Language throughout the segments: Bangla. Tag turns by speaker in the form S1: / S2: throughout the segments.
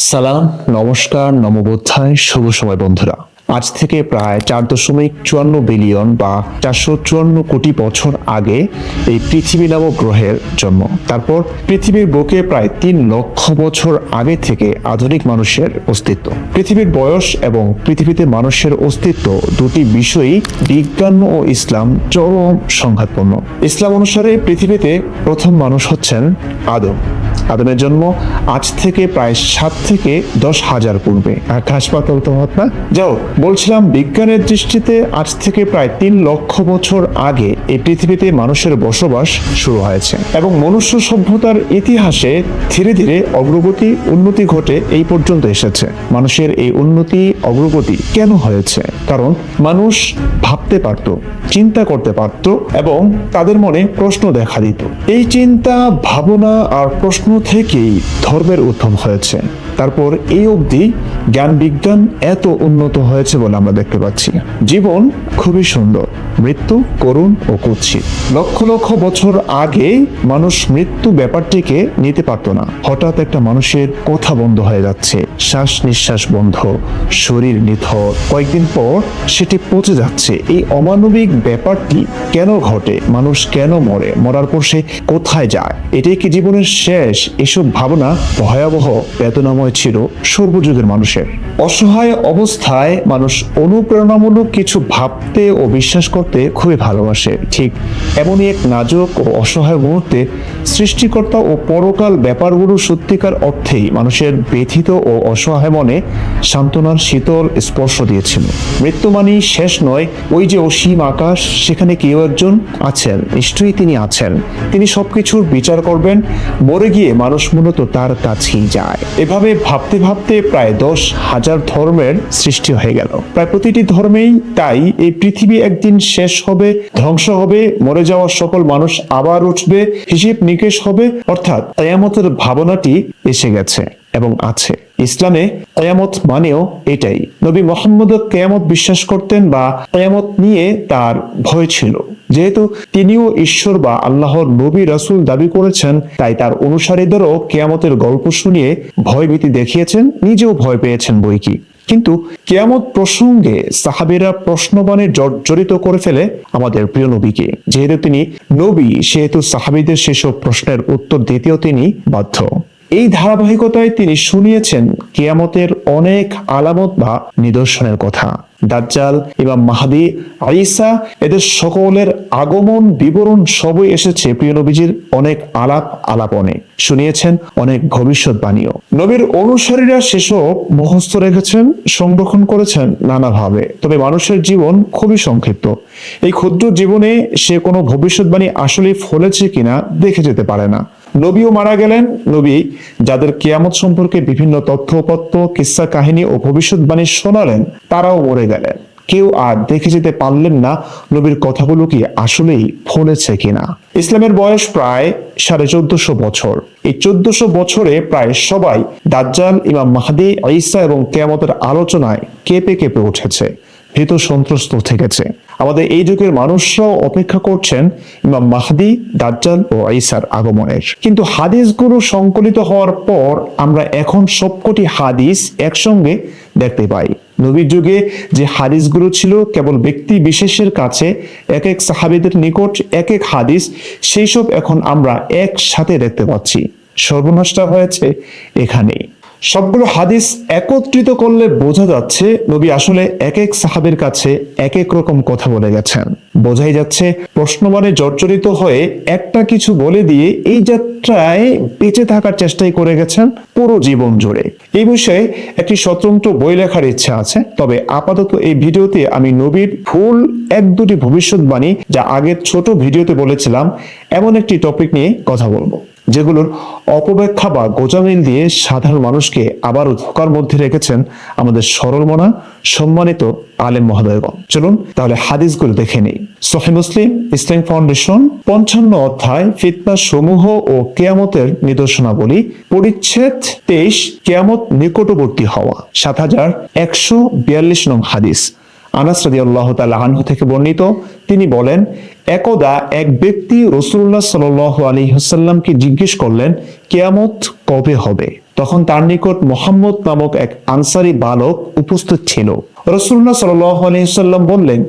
S1: সালাম, নমস্কার, নমবোধ্যায়, শুভ সময় বন্ধুরা। আজ থেকে প্রায় 4.54 বিলিয়ন বা 454 কোটি বছর আগে এই পৃথিবী নামক গ্রহের জন্ম। তারপর পৃথিবীর বুকে প্রায় 3 লক্ষ বছর আগে থেকে আধুনিক মানুষের অস্তিত্ব। পৃথিবীর বয়স এবং পৃথিবীতে মানুষের অস্তিত্ব দুটি বিষয়ই বিজ্ঞান ও ইসলাম চরম সংঘাতপূর্ণ। ইসলাম অনুসারে পৃথিবীতে প্রথম মানুষ হচ্ছেন আদম। আদমের জন্ম আজ থেকে প্রায় 7 থেকে 10 হাজার পূর্বে। আকাশ পাতাল তফাৎ না? যাও, বলছিলাম বিজ্ঞানের দৃষ্টিতে আজ থেকে প্রায় 3 লক্ষ বছর আগে এই পৃথিবীতে মানুষের বসবাস শুরু হয়েছে এবং মনুষ্য সভ্যতার ইতিহাসে ধীরে ধীরে উন্নতি ঘটে এই পর্যন্ত এসেছে। মানুষের এই উন্নতি অগ্রগতি কেন হয়েছে? কারণ মানুষ ভাবতে পারত, চিন্তা করতে পারত এবং তাদের মনে প্রশ্ন দেখা দিত। এই চিন্তা, ভাবনা আর প্রশ্ন থেকেই ধর্মের উদ্ভব হয়েছে। তারপর এই অবধি জ্ঞান বিজ্ঞান এত উন্নত হয়েছে বলে আমরা দেখতে পাচ্ছি। জীবন খুবই সুন্দর, মৃত্যু করুণ ও কুৎসিত। লক্ষ লক্ষ বছর আগে মানুষ মৃত্যু ব্যাপারটিকে নিতে পারত না। হঠাৎ একটা মানুষের কথা বন্ধ হয়ে যাচ্ছে, শ্বাস নিঃশ্বাস বন্ধ, শরীর নিথর, কয়েকদিন পর সেটি পচে যাচ্ছে। এই অমানবিক ব্যাপারটি কেন ঘটে? মানুষ কেন মরে? মরার পর সে কোথায় যায়? এটাই কি জীবনের শেষ? এসব ভাবনা ভয়াবহ বেদনাময় ছিল সর্বযুগের মানুষের। অসহায় অবস্থায় মানুষ অনুপ্রেরণামূলক কিছু ভাবতে ও বিশ্বাস করতে খুবই ভালোবাসে। ঠিক এমনই এক নাজুক ও অসহায় মুহূর্তে সৃষ্টিকর্তা ও পরকাল ব্যাপারগুলো সত্যিকার অর্থেই মানুষের ব্যথিত ও অসহায় মনে সান্ত্বনার শীতল স্পর্শ দিয়েছিল। মৃত্যু মানেই শেষ নয়। ওই যে অসীম আকাশ, সেখানে কেউ একজন আছেন, নিশ্চয়ই তিনি আছেন। তিনি সবকিছুর বিচার করবেন। মরে গিয়ে মানুষ মূলত তার কাছেই যায়। এভাবে ভাবতে ভাবতে প্রায় 10 হাজার ধর্মের সৃষ্টি হয়ে গেল। প্রায় প্রতিটি ধর্মেই তাই এই পৃথিবী একদিন শেষ হবে, ধ্বংস হবে, মরে যাওয়া সকল মানুষ আবার উঠবে, হিসেব নিকেশ হবে, অর্থাৎ কিয়ামতের ভাবনাটি এসে গেছে এবং আছে। ইসলামে কিয়ামত মানেও এটাই। নবী মুহাম্মদ কিয়ামত বিশ্বাস করতেন বা কিয়ামত নিয়ে তার ভয় ছিল। যেহেতু তিনিও ঈশ্বর বা আল্লাহর নবী রাসূল দাবি করেছেন, তাই তার অনুসারীদেরও কিয়ামতের গল্প শুনিয়ে ভয়ভীতি দেখিয়েছেন, নিজেও ভয় পেয়েছেন বইকি। কিন্তু কিয়ামত প্রসঙ্গে সাহাবীরা প্রশ্নবাণে জর্জরিত করে ফেলে আমাদের প্রিয় নবীকে। যেহেতু তিনি নবী, সেহেতু সাহাবীদের সেসব প্রশ্নের উত্তর দিতেও তিনি বাধ্য। এই ধারাবাহিকতায় তিনি শুনিয়েছেন কিয়ামতের অনেক আলামত বা নিদর্শনের কথা। দাজ্জাল, ইমাম মাহদী, ঈসা, এদের সকলের আগমন বিবরণ সবই এসেছে প্রিয় নবীজির অনেক আলাপনে। শুনিয়েছেন অনেক ভবিষ্যৎবাণীও। নবীর অনুসারীরা সেসব মুখস্থ রেখেছেন, সংরক্ষণ করেছেন নানাভাবে। তবে মানুষের জীবন খুবই সংক্ষিপ্ত। এই ক্ষুদ্র জীবনে সে কোনো ভবিষ্যৎবাণী আসলে ফলেছে কিনা দেখে যেতে পারে না। নবীও মারা গেলেন। নবী যাদের কিয়ামত সম্পর্কে বিভিন্ন তথ্যপত্র, কিসসা কাহিনী ও ভবিষ্যৎবাণী শোনালেন, তারাও মরে গেলেন। কেউ আর দেখে যেতে পারলেন না নবীর কথাগুলো কি আসলেই ফলেছে কিনা। ইসলামের বয়স প্রায় 1450 বছর। এই 1400 বছরে প্রায় সবাই দাজ্জাল, ইমাম মাহদী, ঈসা এবং কিয়ামতের আলোচনায় কেঁপে কেঁপে উঠেছে, ভীত সন্ত্রস্ত থেকেছে। আমাদের এই যুগের মানুষরাও অপেক্ষা করছেন ইমাম মাহদী, দাজ্জাল ও ঈসার আগমনের। কিন্তু হাদিসগুলো সংকলিত হওয়ার পর আমরা এখন সবকটি হাদিস একসঙ্গে দেখতে পাই। নবীর যুগে যে হাদিসগুলো ছিল কেবল ব্যক্তি বিশেষের কাছে, এক এক সাহাবীদের নিকট এক এক হাদিস, সেই সব এখন আমরা একসাথে দেখতে পাচ্ছি। সর্বনাশটা হয়েছে এখানেই। সবগুলো হাদিস একত্রিত করলে বোঝা যাচ্ছে নবী আসলে এক এক সাহাবীর কাছে এক এক রকম কথা বলে গেছেন। বোঝাই যাচ্ছে প্রশ্নবাণে জর্জরিত হয়ে একটা কিছু বলে দিয়ে এই যাত্রায় বেঁচে থাকার চেষ্টাই করে গেছেন পুরো জীবন জুড়ে। এই বিষয়ে একটি স্বতন্ত্র বই লেখার ইচ্ছা আছে। তবে আপাতত এই ভিডিওতে আমি নবীর ভুল 1-2টি ভবিষ্যৎবাণী, যা আগের ছোট ভিডিওতে বলেছিলাম, এমন একটি টপিক নিয়ে কথা বলবো, যেগুলোর অপব্যাখ্যা বা গোঁজামিল দিয়ে সাধারণ মানুষকে আবারও ধোঁকার মধ্যে রেখেছেন আমাদের সরলমনা সম্মানিত আলেম মহোদয়গণ। চলুন তাহলে হাদিসগুলো দেখে নেই। সহিহ মুসলিম, ইসলামিক ফাউন্ডেশন, 55 অধ্যায়, ফিতনা সমূহ ও কিয়ামতের নিদর্শনাবলী, পরিচ্ছেদ 23, কিয়ামত নিকটবর্তী হওয়া, 7142 নং হাদিস। আনাস রাদিয়াল্লাহু তাআলা আনহু থেকে বর্ণিত, তিনি বলেন, একদা এক ব্যক্তি রাসূলুল্লাহ সাল্লাল্লাহু আলাইহি ওয়াসাল্লামকে জিজ্ঞেস করলেন, কিয়ামত কবে হবে? তখন তার নিকট মুহাম্মদ নামক এক আনসারী বালক উপস্থিত ছিল। রাসূলুল্লাহ সাল্লাল্লাহু আলাইহি ওয়াসাল্লাম বললেন,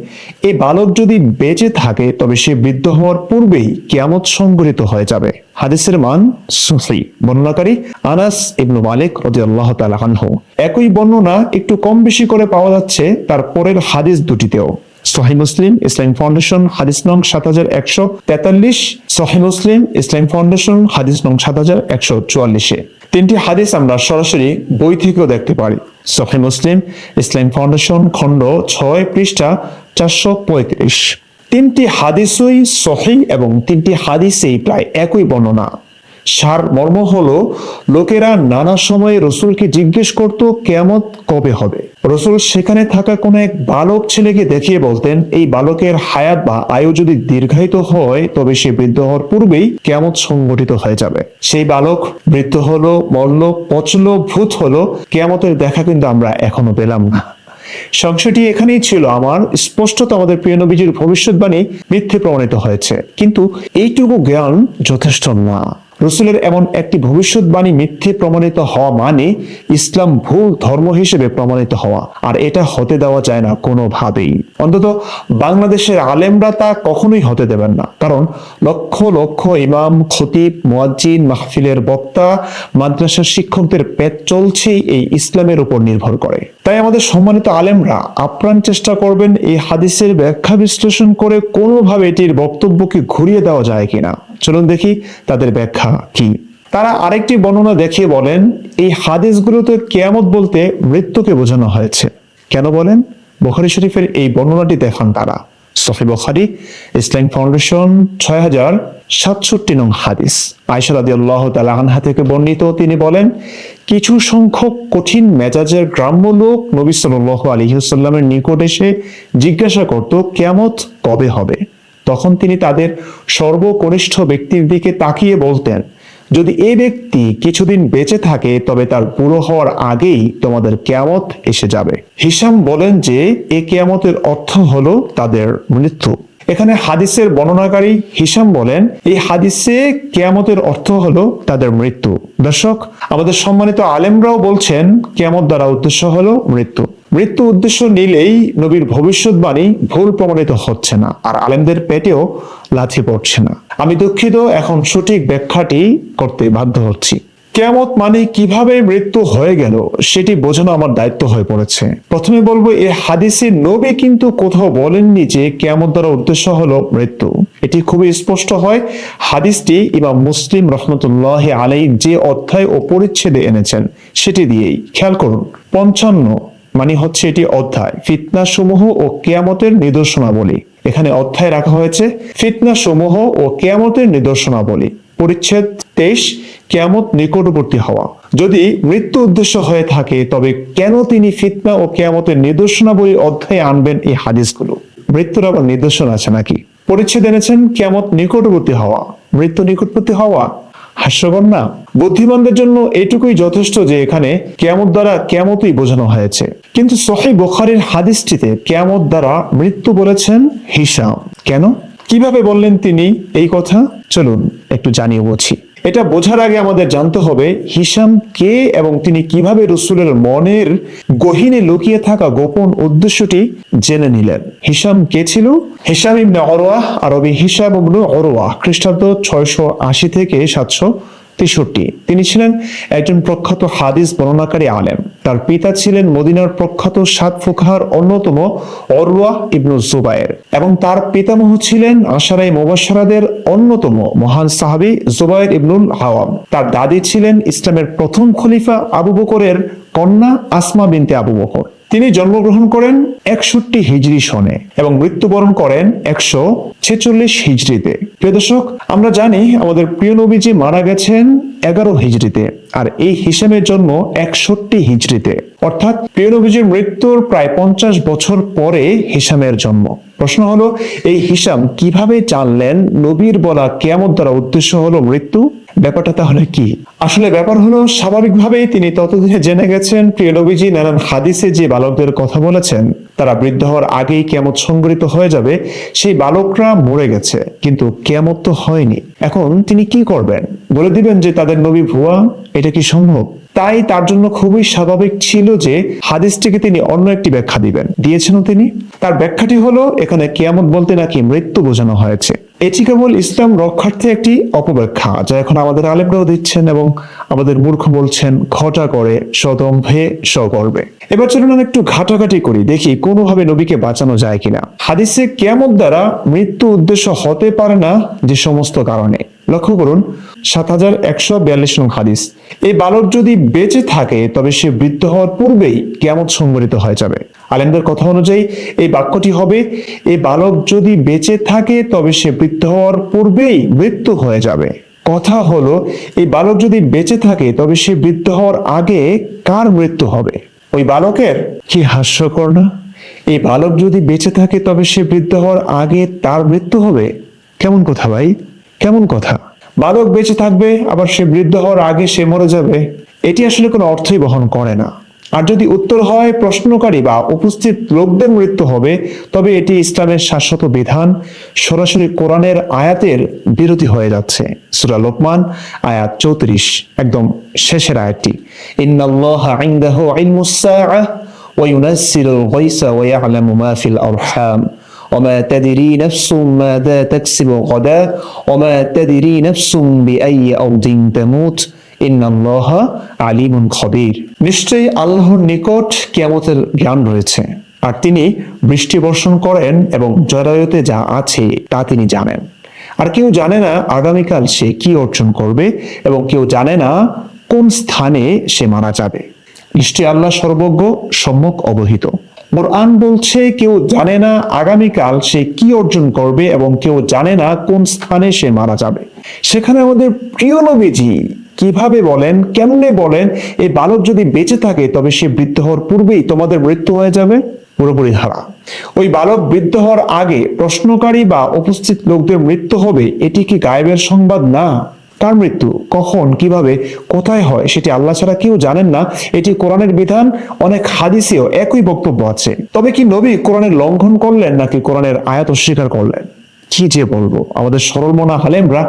S1: এই বালক যদি বেঁচে থাকে তবে সে বৃদ্ধ হওয়ার পূর্বেই কিয়ামত সংঘটিত হয়ে যাবে। হাদিসের মান সহিহ। বর্ণনাকারী আনাস ইবনে মালিক রাদিয়াল্লাহু তাআলা আনহু। একই বর্ণনা একটু কম বেশি করে পাওয়া যাচ্ছে তার পরের হাদিস দুটিতেও। সহিহ মুসলিম ইসলামিক ফাউন্ডেশন হাদিস নং 7143, সহিহ মুসলিম ইসলামিক ফাউন্ডেশন হাদিস নং 7144-এ। তিনটি হাদিস আমরা সরাসরি বই থেকেও দেখতে পারি। সহিহ মুসলিম ইসলামিক ফাউন্ডেশন খণ্ড 6 পৃষ্ঠা 435। তিনটি হাদিসই সহিহ এবং তিনটি হাদিসেই প্রায় একই বর্ণনা। সার মর্ম হলো, লোকেরা নানা সময়ে রসুলকে জিজ্ঞেস করত কিয়ামত কবে হবে। রসুল সেখানে থাকা কোনো এক বালক ছেলেকে দেখিয়ে বলতেন, এই বালকের হায়াত বা আয়ু যদি দীর্ঘায়িত হয় তবে সে বৃদ্ধ হওয়ার পূর্বেই কিয়ামত সংঘটিত হয়ে যাবে। সেই বালক বৃদ্ধ হলো, মরল, পচলো, ভূত হলো, কিয়ামতের দেখা কিন্তু আমরা এখনো পেলাম না। সংশয়টি এখানেই ছিল, আমার স্পষ্টত আমাদের প্রিয় নবীজির ভবিষ্যৎবাণী মিথ্যে প্রমাণিত হয়েছে, কিন্তু এইটুকু জ্ঞান যথেষ্ট না। রসুলের এমন একটি ভবিষ্যৎবাণী মিথ্যে প্রমাণিত হওয়া মানে ইসলাম ভুল ধর্ম হিসেবে প্রমাণিত হওয়া, আর এটা হতে দেওয়া যায় না কোনোভাবেই। অন্তত বাংলাদেশের আলেমরা তা কখনোই হতে দেবেন না, কারণ লক্ষ লক্ষ ইমাম, খতিব, মুয়াজ্জিন, মাহফিলের বক্তা, মাদ্রাসার শিক্ষকদের পেট চলছে এই ইসলামের উপর নির্ভর করে। তাই আমাদের সম্মানিত আলেমরা আপ্রাণ চেষ্টা করবেন এই হাদিসের ব্যাখ্যা বিশ্লেষণ করে কোনোভাবে এটির বক্তব্যকে ঘুরিয়ে দেওয়া যায় কিনা। চলুন দেখি তাদের ব্যাখ্যা কি। তারা আরেকটি বর্ণনা দেখিয়ে বলেন, এই হাদিসগুলোতে কিয়ামত বলতে মৃত্যুকে বোঝানো হয়েছে। কেন বলেন? বুখারী শরীফের এই বর্ণনাটি দেখান তারা। সহিহ বুখারী ইসলামিক ফাউন্ডেশন 6067 নং হাদিস। আয়েশা রাদিয়াল্লাহু তাআলা আনহা থেকে বর্ণিত, তিনি বলেন, কিছু সংখ্যক কঠিন মেজাজের গ্রাম্য লোক নবী সাল্লাল্লাহু আলাইহি ওয়াসাল্লামের নিকট এসে জিজ্ঞাসা করত কিয়ামত কবে হবে। তখন তিনি তাদের সর্বকনিষ্ঠ ব্যক্তির দিকে তাকিয়ে বলতেন, যদি এই ব্যক্তি কিছুদিন বেঁচে থাকে তবে তার বুড়ো হওয়ার আগেই তোমাদের কিয়ামত এসে যাবে। হিশাম বলেন যে এই কিয়ামতের অর্থ হলো তাদের মৃত্যু। এখানে হাদিসের বর্ণনাকারী হিশাম বলেন, এই হাদিসে কিয়ামতের অর্থ হলো তাদের মৃত্যু। দর্শক, আমাদের সম্মানিত আলেমরাও বলছেন কিয়ামত দ্বারা উদ্দেশ্য হলো মৃত্যু। মৃত্যু উদ্দেশ্য নিলেই নবীর ভবিষ্যৎবাণী ভুল প্রমাণিত হচ্ছে না, আর আলেমদের পেটেও লাথি পড়ছে না। আমি দুঃখিত, এখন সঠিক ব্যাখ্যাটি করতে বাধ্য হচ্ছি। কিয়ামত মানে কিভাবে মৃত্যু হয়ে গেল সেটি বোঝানো আমার দায়িত্ব হয়ে পড়েছে। প্রথমে বলবো, এই হাদিসে নবী কিন্তু কোথাও বলেননি যে কিয়ামত দ্বারা উদ্দেশ্য হলো মৃত্যু। এটি খুবই স্পষ্ট হয় হাদিসটি ইমাম মুসলিম রাহমাতুল্লাহি আলাইহি যে অধ্যায় ও পরিচ্ছেদে এনেছেন সেটি দিয়েই। খেয়াল করুন, 55 মানে হচ্ছে এটি অধ্যায়, ফিতনা সমূহ ও কিয়ামতের নিদর্শনাবলী। এখানে অধ্যায় রাখা হয়েছে ফিতনা সমূহ ও কিয়ামতের নিদর্শনাবলী। পরিচ্ছেদ 23, কিয়ামত নিকটবর্তী হওয়া। যদি মৃত্যু উদ্দেশ্য হয়ে থাকে তবে কেন তিনি ফিতনা ও কিয়ামতের নিদর্শনাবলী অধ্যায়ে আনবেন এই হাদিসগুলো? মৃত্যুর আবার নিদর্শন আছে নাকি? পরিচ্ছেদ এনেছেন কিয়ামত নিকটবর্তী হওয়া, মৃত্যু নিকটবর্তী হওয়া। হাস্যকর না? বুদ্ধিমানদের জন্য এটুকুই যথেষ্ট যে এখানে কিয়ামত দ্বারা কিয়ামতই বোঝানো হয়েছে, কিন্তু সহিহ বুখারীর হাদিসটিতে কিয়ামত দ্বারা মৃত্যু বলেছেন হিশাম। কেন, কিভাবে বললেন তিনি এই কথা? চলুন একটু জানিয়ে বলছি। এটা বোঝার আগে আমাদের জানতে হবে হিশাম কে এবং তিনি কিভাবে রাসূলের মনের গহীনে লুকিয়ে থাকা গোপন উদ্দেশ্যটি জেনে নিলেন। হিশাম কে ছিল? হিশাম ইবনে উরওয়া, আরবি হিশাম ইবনে উরওয়া, খ্রিস্টাব্দ 680 থেকে 763। তিনি ছিলেন একজন প্রখ্যাত হাদিস বর্ণনাকারী আলেম। তার পিতা ছিলেন মদিনার প্রখ্যাত 7 ফুকাহার অন্যতম উরওয়া ইবনে জুবায়ের, এবং তার পিতামহ ছিলেন আশারায়ে মুবাশশারাদের অন্যতম মহান সাহাবী জুবায়ের ইবনুল আওয়াম। তার দাদি ছিলেন ইসলামের প্রথম খলিফা আবু বকরের কন্যা আসমা বিনতে আবু বকর। তিনি জন্মগ্রহণ করেন 61 হিজরি সনে এবং মৃত্যুবরণ করেন 146 হিজরিতে। প্রিয় দর্শক, আমরা জানি আমাদের প্রিয় নবীজি মারা গেছেন 11 হিজরিতে, আর এই হিশামের জন্ম 61 হিজরিতে, অর্থাৎ প্রিয় নবীজির মৃত্যুর প্রায় 50 বছর পরে হিশামের জন্ম। প্রশ্ন হলো, এই হিশাম কিভাবে জানলেন নবীর বলা কিয়ামত দ্বারা উদ্দেশ্য হলো মৃত্যু? ব্যাপারটা তাহলে কি? আসলে ব্যাপার হলো, স্বাভাবিকভাবেই তিনি ততদিনে জেনে গেছেন প্রিয় নবীজি নানান হাদিসে যে বালকদের কথা বলেছেন তারা বৃদ্ধ হওয়ার আগেই কিয়ামত সংঘটিত হয়ে যাবে, সেই বালকরা মরে গেছে, কিন্তু কিয়ামত তো হয়নি। এখন তিনি কি করবেন? বলে দিবেন যে তাদের নবী ভুয়া? এটা কি সম্ভব? তাই তার জন্য খুবই স্বাভাবিক ছিল যে হাদিসটিকে তিনি অন্য একটি ব্যাখ্যা দিবেন। দিয়েছেনও তিনি। তার ব্যাখ্যাটি হলো, এখানে কিয়ামত বলতে নাকি মৃত্যু বোঝানো হয়েছে। এটি কেবল ইসলাম রক্ষার্থে একটি অপব্যাখ্যা, যা এখন আমাদের আলেমরাও দিচ্ছেন এবং আমাদের মূর্খ বলছেন ঘটা করে সদম্ভে সগর্বে। এবার চলুন একটু ঘাটাঘাটি করি, দেখি কোনোভাবে নবীকে বাঁচানো যায় কিনা। হাদিসে কিয়ামত দ্বারা মৃত্যু উদ্দেশ্য হতে পারে না যে সমস্ত কারণে। লক্ষ্য করুন 7142 নং হাদিস, এই বালক যদি বেঁচে থাকে তবে সে বৃদ্ধ হওয়ার পূর্বেই কিয়ামত সংঘটিত হয়ে যাবে। আলেমদের কথা অনুযায়ী এই বাক্যটি হবে, এই বালক যদি বেঁচে থাকে তবে সে বৃদ্ধ হওয়ার পূর্বেই মৃত্যু হয়ে যাবে। কথা হলো, এই বালক যদি বেঁচে থাকে তবে সে বৃদ্ধ হওয়ার আগে কার মৃত্যু হবে? ওই বালকের? কি হাস্যকর না? এই বালক যদি বেঁচে থাকে তবে সে বৃদ্ধ হওয়ার আগে তার মৃত্যু হবে? কেমন কথা ভাই, কেমন কথা? বালক বেঁচে থাকবে আবার সে বৃদ্ধ হওয়ার আগে সে মরে যাবে, এটি আসলে কোনো অর্থই বহন করে না। আর যদি উত্তর হয় প্রশ্নকারী বা উপস্থিত লোকদের মৃত্যু হবে, তবে এটি ইসলামের শাশ্বত বিধান, সরাসরি কোরআনের আয়াতের বিরোধী হয়ে যাচ্ছে। সূরা লোকমান আয়াত 34, একদম শেষের আয়াতটি, ইন্নাল্লাহা ইনদাহু ইলমুস সাআহ ওয়া ইউনাজ্জিলুল গায়সা ওয়া ইয়ালামু মা ফিল আরহাম وما تدري نفس ماذا تكسب غدا وما تدري نفس بأي أرض تموت ইন্নাল্লাহা আলিমুন খবীর। নিশ্চয়ই আল্লাহর নিকট কিয়ামতের জ্ঞান রয়েছে, আর তিনি বৃষ্টি বর্ষণ করেন এবং জরায়ুতে যা আছে তা তিনি জানেন। আর কেউ জানে না আগামীকাল সে কি অর্জন করবে, এবং কেউ জানে না কোন স্থানে সে মারা যাবে। নিশ্চয়ই আল্লাহ সর্বজ্ঞ, সম্যক অবহিত। কোরআন বলছে কেউ জানে না আগামীকাল সে কি অর্জন করবে, এবং কেউ জানে না কোন স্থানে সে মারা যাবে। সেখানে আমাদের প্রিয় নবীজি কিভাবে বলেন, কেমনে বলেন, এই বালক যদি বেঁচে থাকে তবে সে বৃদ্ধ হওয়ার পূর্বেই তোমাদের মৃত্যু হয়ে যাবে? পুরোপুরি ধারা। ওই বালক বৃদ্ধ হওয়ার আগে প্রশ্নকারী বা উপস্থিত লোকদের মৃত্যু হবে, এটি কি গায়েবের সংবাদ না? কার মৃত্যু, কখন, কিভাবে, কোথায় হয় সেটি আল্লাহ ছাড়া কেউ জানেন না। এটি কোরআনের বিধান। অনেক হাদিসেও একই বক্তব্য আছে। তবে কি নবী কোরআনের লঙ্ঘন করলেন নাকি কোরআনের আয়াত অস্বীকার করলেন? কি যে বলবো, আমাদের সরল মনা আলেমরা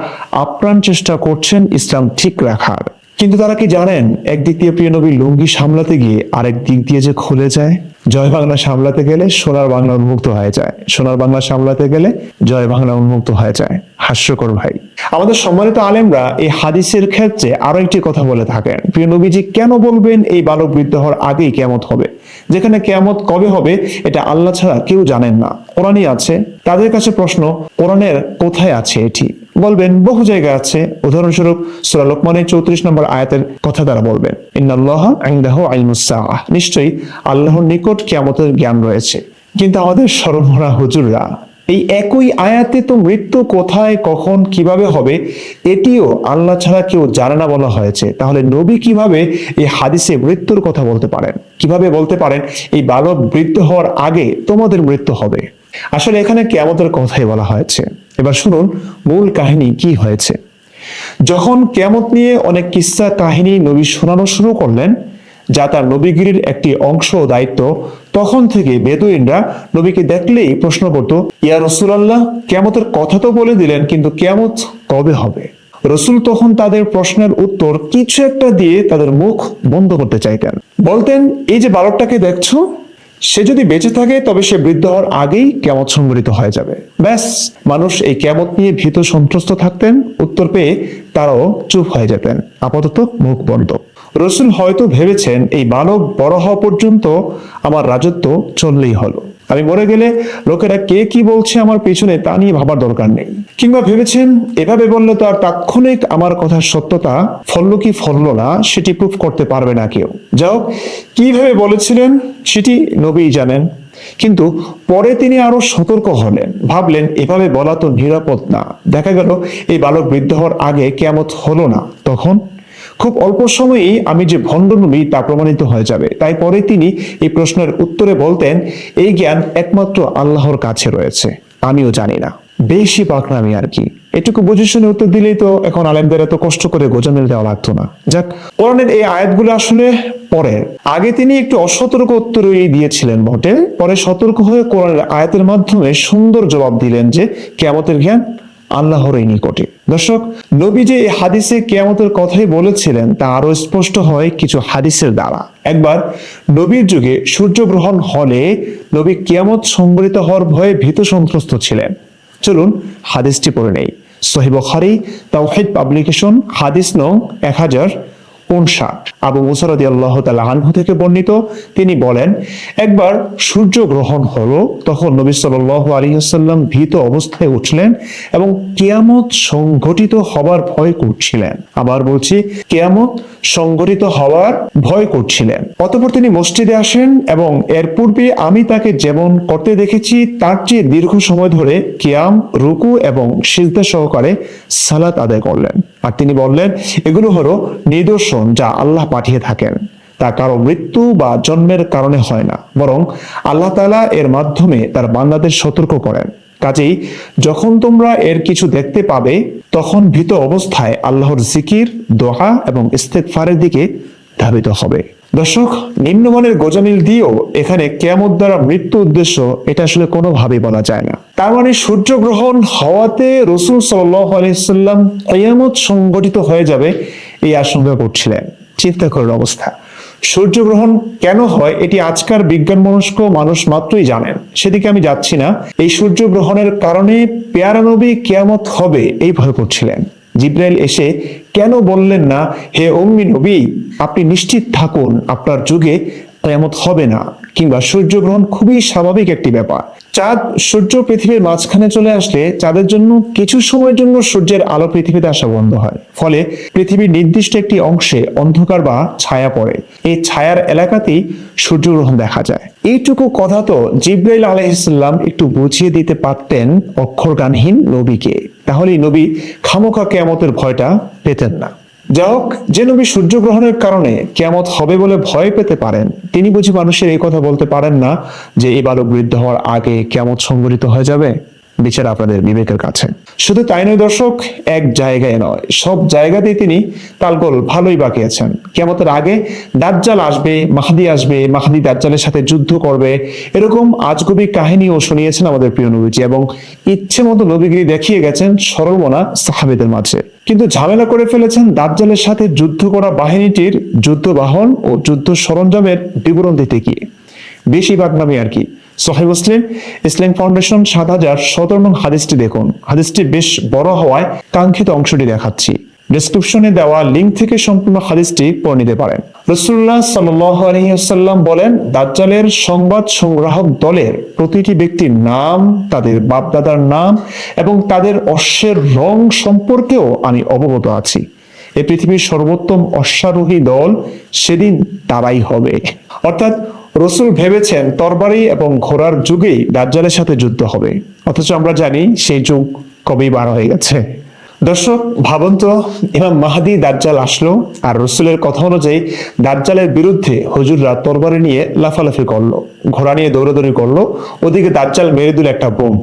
S1: আপ্রাণ চেষ্টা করছেন ইসলাম ঠিক রাখার, কিন্তু তারা কি জানেন একদিক দিয়ে প্রিয় নবী লুঙ্গি সামলাতে গিয়ে আরেক দিক দিয়ে যে খুলে যায়। জয় বাংলা সামলাতে গেলে সোনার বাংলা উন্মুক্ত হয়ে যায়, সোনার বাংলা সামলাতে গেলে জয় বাংলা উন্মুক্ত হয়ে যায়। হাস্যকর ভাই। আমাদের সম্মানিত আলেমরা এই হাদিসের ক্ষেত্রে আরো একটি কথা বলে থাকেন, প্রিয় নবীজি কেন বলবেন এই বালক বৃদ্ধ হওয়ার আগেই কিয়ামত হবে, যেখানে কিয়ামত কবে হবে এটা আল্লাহ ছাড়া কেউ জানেন না। কোরআনই আছে। তাদের কাছে প্রশ্ন, কোরআনের কোথায় আছে এটি? বলবেন বহু জায়গায় আছে। উদাহরণস্বরূপ সূরা লোকমানের 34 নম্বর আয়াতের কথা তারা বলবেন, ইন্নাল্লাহা ইনদাহু ইলমুস সাআহ, নিশ্চয়ই আল্লাহর নিকট কিয়ামতের জ্ঞান রয়েছে। কিন্তু আমাদের শরমহরা হুজুররা এই একই আয়াতে তো মৃত্যু কোথায়, কখন, কিভাবে হবে এটিও আল্লাহ ছাড়া কেউ জানে না বলা হয়েছে। তাহলে নবী কিভাবে এই হাদিসে মৃত্যুর কথা বলতে পারেন? কিভাবে বলতে পারেন এই বালক বৃদ্ধ হওয়ার আগে তোমাদের মৃত্যু হবে? আসলে এখানে কিয়ামতের কথাই বলা হয়েছে। এবার শুনুন মূল কাহিনী কি হয়েছে। যখন কিয়ামত নিয়ে অনেক কিসসা কাহিনী নবী শোনানো শুরু করলেন, যা তার নবীগিরির একটি অংশ ও দায়িত্ব, তখন থেকে বেদুইনরা নবীকে দেখলেই প্রশ্ন করত, ইয়া রাসূলুল্লাহ, কিয়ামতের কথা তো বলে দিলেন, কিন্তু কিয়ামত কবে হবে? রসুল তখন তাদের প্রশ্নের উত্তর কিছু একটা দিয়ে তাদের মুখ বন্ধ করতে চাইতেন। বলতেন, এই যে বালকটাকে দেখছো, সে যদি বেঁচে থাকে তবে সে বৃদ্ধ হওয়ার আগেই কিয়ামত সংঘটিত হয়ে যাবে। ব্যাস, মানুষ এই কিয়ামত নিয়ে ভীত সন্ত্রস্ত থাকতেন। উত্তর পেয়ে তারাও চুপ হয়ে যেতেন, আপাতত মুখ বন্ধ। রসুল হয়তো ভেবেছেন এই বালক বড় হওয়া পর্যন্ত আমার রাজত্ব চললেই হলো, আমি মরে গেলে লোকেরা কে কি বলছে আমার পিছনে তা নিয়ে ভাবার দরকার নেই। কিংবা ভেবেছেন এভাবে বললে তো আর তাৎক্ষণিক আমার কথার সত্যতা ফলল কি ফলল না সেটি প্রুফ করতে পারবে না কেউ। যাও, কিভাবে বলেছিলেন সেটি নবী জানেন। কিন্তু পরে তিনি আরো সতর্ক হলেন, ভাবলেন এভাবে বলা তো নিরাপদ না। দেখা গেল এই বালক বৃদ্ধ হওয়ার আগে কিয়ামত হলো না, তখন খুব অল্প সময়েই আমি যে ভণ্ড নবী তা প্রমাণিত হয়ে যাবে। তাই পরে তিনি এই প্রশ্নের উত্তরে বলতেন, এই জ্ঞান একমাত্র আল্লাহর কাছে রয়েছে, আমিও জানি না। বেশি পাকনামি আর কি। এটুকু বুঝে শুনে উত্তর দিলেই তো এখন আলেমদের এত কষ্ট করে গোজামিল দেওয়া লাগতো না। যাক, কোরআনের এই আয়াতগুলো আসলে পরে, আগে তিনি একটু অসতর্ক উত্তরই দিয়েছিলেন বটে, পরে সতর্ক হয়ে কোরআনের আয়াতের মাধ্যমে সুন্দর জবাব দিলেন যে কিয়ামতের জ্ঞান আল্লাহরই নিকটে। দর্শক, নবী যে এই হাদিসে কিয়ামতের কথাই বলেছিলেন তা আরো স্পষ্ট হয় কিছু হাদিসের দ্বারা। একবার নবীর যুগে সূর্যগ্রহণ হলে নবী কিয়ামত সংঘটিত হওয়ার ভয়ে ভীত সন্ত্রস্ত ছিলেন। চলুন হাদিসটি পড়ে নেই। সহিহ বুখারী তাওহীদ পাবলিকেশন, হাদিস নং 1059, আবু মুসা রাদিয়াল্লাহু তাআলা আনহু থেকে বর্ণিত। তিনি বলেন, একবার সূর্য গ্রহণ হলো, তখন নবী সাল্লাল্লাহু আলাইহি ওয়াসাল্লাম ভীত অবস্থায় উঠলেন এবং কিয়ামত সংঘটিত হবার ভয় করছিলেন। আবার বলছি, কিয়ামত সংঘটিত হওয়ার ভয় করছিলেন। অতঃপর তিনি মসজিদে আসেন এবং এর পূর্বে আমি তাকে যেমন করতে দেখেছি তার চেয়ে দীর্ঘ সময় ধরে কিয়াম, রুকু এবং সিজদা সহকারে সালাত আদায় করলেন। আর তিনি বললেন, এগুলো হলো নিদর্শন যা আল্লাহ পাঠিয়ে থাকেন। তা কারো মৃত্যু বা জন্মের কারণে হয় না, বরং আল্লাহ তাআলা এর মাধ্যমে তার বান্দাদের সতর্ক করেন। কাজেই যখন তোমরা এর কিছু দেখতে পাবে, তখন ভীত অবস্থায় আল্লাহর জিকির, দোয়া এবং ইস্তেগফারের দিকে ধাবিত হবে। দর্শক, নিম্নমানের গোজামিল দিয়েও এখানে কিয়ামত দ্বারা মৃত্যু উদ্দেশ্য, এটা আসলে কোনোভাবেই বলা যায় না। তার মানে সূর্যগ্রহণ হওয়াতে রাসূল সাল্লাল্লাহু আলাইহি ওয়াসাল্লাম কিয়ামত সংঘটিত হয়ে যাবে এই আশঙ্কা করছিলেন। চিন্তা করার অবস্থা। সূর্যগ্রহণ কেন হয় এটি আজকার বিজ্ঞান মনস্ক মানুষ মাত্রই জানেন, সেদিকে আমি যাচ্ছি না। এই সূর্যগ্রহণের কারণে পেয়ারা নবী কিয়ামত হবে এই ভয় করছিলেন। জিব্রাইল এসে কেন বললেন না, হে উম্মি নবী, আপনি নিশ্চিত থাকুন আপনার যুগে কিয়ামত হবে না, কিংবা সূর্যগ্রহণ খুবই স্বাভাবিক একটি ব্যাপার। চাঁদ সূর্য পৃথিবীর মাঝখানে চলে আসলে চাঁদের জন্য কিছু সময়ের জন্য সূর্যের আলো পৃথিবীতে আসা বন্ধ হয়, ফলে পৃথিবীর নির্দিষ্ট একটি অংশে অন্ধকার বা ছায়া পড়ে। এই ছায়ার এলাকাতেই সূর্যগ্রহণ দেখা যায়। এইটুকু কথা তো জিব্রাইল আলাইহিস সালাম একটু বুঝিয়ে দিতে পারতেন অক্ষরজ্ঞানহীন নবীকে, তাহলেই নবী খামোখা কিয়ামতের ভয়টা পেতেন না। যাই হোক, যে নবী সূর্যগ্রহণের কারণে কিয়ামত হবে বলে ভয় পেতে পারেন, তিনি বুঝি মানুষের এই কথা বলতে পারেন না যে এই বালক বৃদ্ধ হওয়ার আগে কিয়ামত সংঘটিত হয়ে যাবে? বিচার আপনাদের বিবেকের কাছে। শুধু তাই নয় দর্শক, এক জায়গায় নয়, সব জায়গাতেই তিনি তালগোল ভালোই বাকিয়েছেন। কিয়ামতের আগে দাজ্জাল আসবে, মাহদি আসবে, মাহদি দাজ্জালের সাথে যুদ্ধ করবে, এরকম আজগুবি কাহিনীও শুনিয়েছেন আমাদের প্রিয় নবীজি, এবং ইচ্ছে মতো নবীগিরি দেখিয়ে গেছেন সরলমনা সাহাবীদের মাঝে। কিন্তু ঝামেলা করে ফেলেছেন দাজ্জালের সাথে যুদ্ধ করা বাহিনীটির যুদ্ধ বাহন ও যুদ্ধ সরঞ্জামের বিবরণ দিতে গিয়ে। বেশিরভাগ নামে আর কি। সহিহ মুসলিম, ইসলাম ফাউন্ডেশন 7017 নং হাদিসটি দেখুন। হাদিসটি বেশ বড় হওয়ায় কাঙ্ক্ষিত অংশটি দেখাচ্ছি। ডেসক্রিপশনে দেওয়া লিংক থেকে সম্পূর্ণ হাদিসটি পড়ে নিতে পারেন। রাসূলুল্লাহ সাল্লাল্লাহু আলাইহি ওয়াসাল্লাম বলেন, দাজ্জালের সংবাদ সংগ্রাহক দলের প্রতিটি ব্যক্তির নাম, তাদের বাপদাদার নাম এবং তাদের অশ্বের রং সম্পর্কেও আমি অবগত আছি। এই পৃথিবীর সর্বোত্তম অশ্বারোহী দল সেদিন তারাই হবে। অর্থাৎ রাসূল ভেবেছেন তরবারি এবং ঘোড়ার যুগেই দাজ্জালের সাথে যুদ্ধ হবে, অথচ আমরা জানি সেই যুগ কবেই বার হয়ে গেছে। দর্শক, ভাবুন তো, ইমাম মাহদি দাজ্জাল আসলো, আর রাসূলের কথা অনুযায়ী দাজ্জালের বিরুদ্ধে হুজুররা তরবারি নিয়ে লাফালাফি করলো, ঘোড়া নিয়ে দৌড়াদৌড়ি করলো, ওদিকে দাজ্জাল মেরে দিল একটা বোম।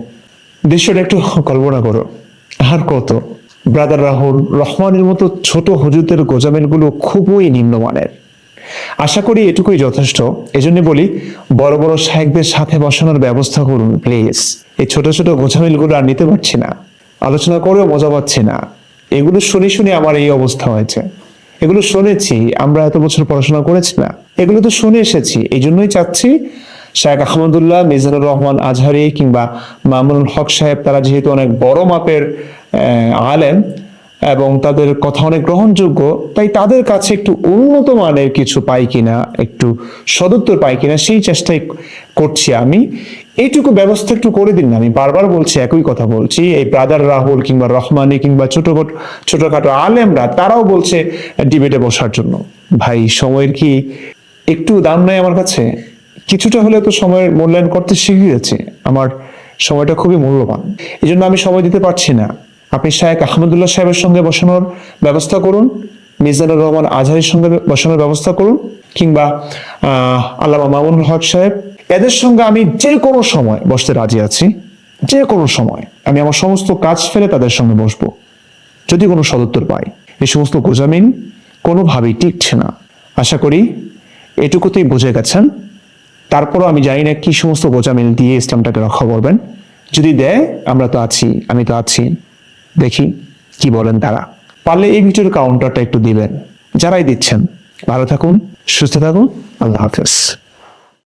S1: দৃশ্যটা একটু কল্পনা করো। আর কত, ব্রাদার রাহুল রহমানের মতো ছোট হুজুরদের গোজামিলগুলো খুবই নিম্নমানের। আশা করি এটুকুই যথেষ্ট। এজন্য বলি, বড় বড় শায়েখদের সাথে বসানোর ব্যবস্থা করুন প্লিজ। এই ছোট ছোট গোজামিলগুলো আর নিতে পারছি না, আলোচনা করেও মজা পাচ্ছি না। এগুলো শুনে শুনে আমার এই অবস্থা হয়েছে। এগুলো শুনেছি, আমরা এত বছর পড়াশোনা করেছি না, এগুলো তো শুনে এসেছি। এই জন্যই চাচ্ছি শায়েখ আহমদুল্লাহ, মিজানুর রহমান আজহারি কিংবা মামুনুল হক সাহেব, তারা যেহেতু অনেক বড় মাপের আলেম এবং তাদের কথা অনেক গ্রহণযোগ্য, তাই তাদের কাছে একটু উন্নত মানের কিছু পাই কিনা, একটু সদুত্তর পাই কিনা, সেই চেষ্টাই করছি আমি। এইটুকু ব্যবস্থা একটু করে দিন না। আমি বারবার বলছি, একই কথা বলছি। এই ব্রাদার রাহুল কিংবা রহমানি কিংবা ছোটখাটো আলেমরা, তারাও বলছে ডিবেটে বসার জন্য। ভাই, সময়ের কি একটু দাম নাই আমার কাছে? কিছুটা হলে তো সময়ের মূল্যায়ন করতে শিখে গেছে। আমার সময়টা খুবই মূল্যবান, এই জন্য আমি সময় দিতে পারছি না। আপনি শায়েখ আহমদুল্লাহ সাহেবের সঙ্গে বসানোর ব্যবস্থা করুন, মিজানুর রহমান আজহারির সঙ্গে বসানোর ব্যবস্থা করুন, কিংবা আল্লামা মামুনুল হক সাহেব, এদের সঙ্গে আমি যে কোনো সময় বসতে রাজি আছি। যে কোনো সময় আমি আমার সমস্ত কাজ ফেলে তাদের সঙ্গে বসবো যদি কোনো সদুত্তর পাই। এই সমস্ত গোজামিল কোনোভাবেই টিকছে না। আশা করি এটুকুতেই বুঝে গেছেন। তারপরও আমি জানি না কি সমস্ত গোজামিল দিয়ে ইসলামটাকে রক্ষা করবেন। যদি দেয় আমরা তো আছি, আমি তো আছি, দেখি কি বলেন তারা। পারলে এই ভিডিওর কাউন্টারটা একটু দিবেন, যারাই দিচ্ছেন। ভালো থাকুন, সুস্থ থাকুন, আল্লাহ হাফেজ।